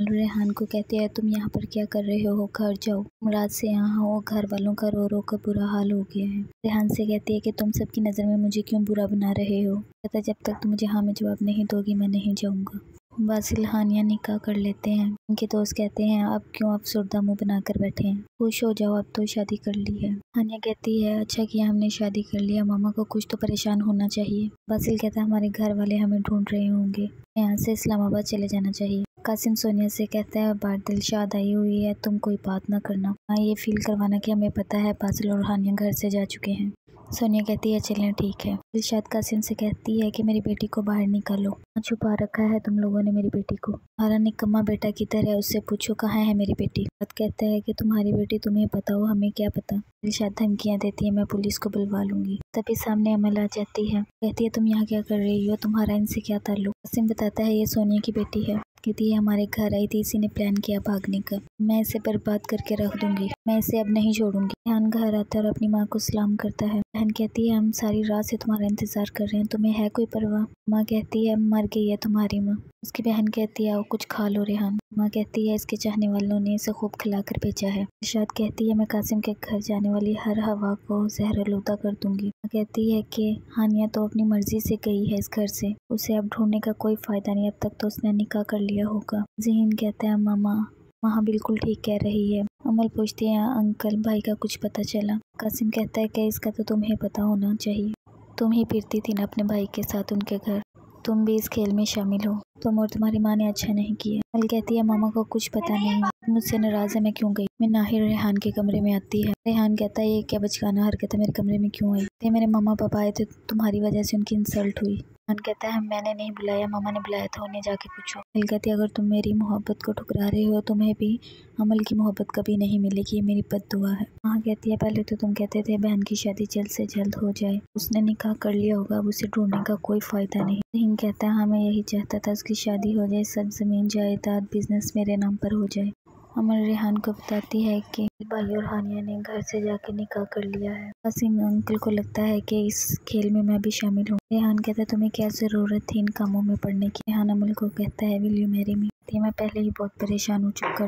रेहान को कहती है तुम यहाँ पर क्या कर रहे हो, घर जाओ, तुम रात से यहाँ हो, घर वालों का रो रो कर बुरा हाल हो गया है। रेहान से कहती है कि तुम सबकी नज़र में मुझे क्यों बुरा बना रहे हो, कहता जब तक तुम मुझे हाँ में जवाब नहीं दोगी मैं नहीं जाऊँगा। बासिल हानिया निकाह कर लेते हैं। उनके दोस्त कहते हैं अब क्यों आप सुर्दा मुँह बनाकर बैठे हैं, खुश हो जाओ, अब तो शादी कर ली है। हानिया कहती है अच्छा किया हमने शादी कर लिया, मामा को कुछ तो परेशान होना चाहिए। बासिल कहता है हमारे घर वाले हमें ढूंढ रहे होंगे, यहाँ से इस्लामाबाद चले जाना चाहिए। कासिम सोनिया से कहता है बाहर दिलशाद आई हुई है, तुम कोई बात ना करना, हाँ ये फील करवाना कि हमें पता है बासिल और हानिया घर से जा चुके हैं। सोनिया कहती है चलें ठीक है। दिलशाद कासिम से कहती है कि मेरी बेटी को बाहर निकालो, छुपा रखा है तुम लोगों ने मेरी बेटी को, हमारा निकम्मा बेटा किधर है, उससे पूछो कहाँ है मेरी बेटी। बात कहता है कि तुम्हारी बेटी तुम्हें पता हो हमें क्या पता। दिलशाद धमकियाँ देती है मैं पुलिस को बुलवा लूंगी। तभी सामने अमल आ जाती है, कहती है तुम यहाँ क्या कर रही हो, तुम्हारा इनसे क्या ताल्लुक। कासिम बताता है ये सोनिया की बेटी है, कहती है हमारे घर आई थी, इसी ने प्लान किया भागने का, मैं इसे बर्बाद करके रख दूंगी, मैं इसे अब नहीं छोड़ूंगी। रेहान घर आता है और अपनी माँ को सलाम करता है। बहन कहती है हम सारी रात से तुम्हारा इंतजार कर रहे हैं, तुम्हें है कोई परवाह। माँ कहती है मर गई है तुम्हारी माँ। उसकी बहन कहती है आओ कुछ खा लो रेहान। माँ कहती है इसके चाहने वालों ने इसे खूब खिलाकर भेजा है। इरशाद कहती है मैं कासिम के घर जाने वाली हर हवा को जहरलूदा कर दूंगी। माँ कहती है कि हानिया तो अपनी मर्जी से गई है इस घर से, उसे अब ढूंढने का कोई फायदा नहीं, अब तक तो उसने निकाह कर लिया होगा। ज़हीन कहता है मामा वहाँ बिल्कुल ठीक कह रही है। अमल पूछती है अंकल भाई का कुछ पता चला। कासिम कहता है कि इसका तो तुम्हें पता होना चाहिए, तुम ही फिरती थी ना अपने भाई के साथ उनके घर, तुम भी इस खेल में शामिल हो, तुम और तुम्हारी माँ ने अच्छा नहीं किया। अमल कहती है मामा को कुछ पता नहीं, मुझसे नाराज है मैं क्यों गई। मैं नाहिर रेहान के कमरे में आती है। रेहान कहता है ये क्या बचकाना हरकत है, मेरे कमरे में क्यों आई, मेरे मामा पापा आए थे तुम्हारी वजह से उनकी इंसल्ट हुई। रेहान कहता है मैंने नहीं बुलाया, मामा ने बुलाया था, उन्हें जाके पूछो। अमल कहती है अगर तुम मेरी मोहब्बत को ठुकरा रहे हो तुम्हें भी अमल की मोहब्बत कभी नहीं मिलेगी, ये मेरी बद्दुआ है। माँ कहती है पहले तो तुम कहते थे बहन की शादी जल्द से जल्द हो जाए, उसने निकाह कर लिया होगा, अब उसे ढूंढने का कोई फायदा नहीं। ज़हीन कहता है हाँ मैं यही चाहता था, उसकी शादी हो जाए, सब जमीन जायदाद बिजनेस मेरे नाम पर हो जाए। अमल रेहान को बताती है कि भाई और हानिया ने घर से जाकर निकाह कर लिया है। कासिम अंकल को लगता है कि इस खेल में मैं भी शामिल हूँ। रेहान कहता है तुम्हें क्या जरूरत थी इन कामों में पड़ने की। रेहान अमल को कहता है विल यू मैरी मी, मैं पहले ही बहुत परेशान हो चुका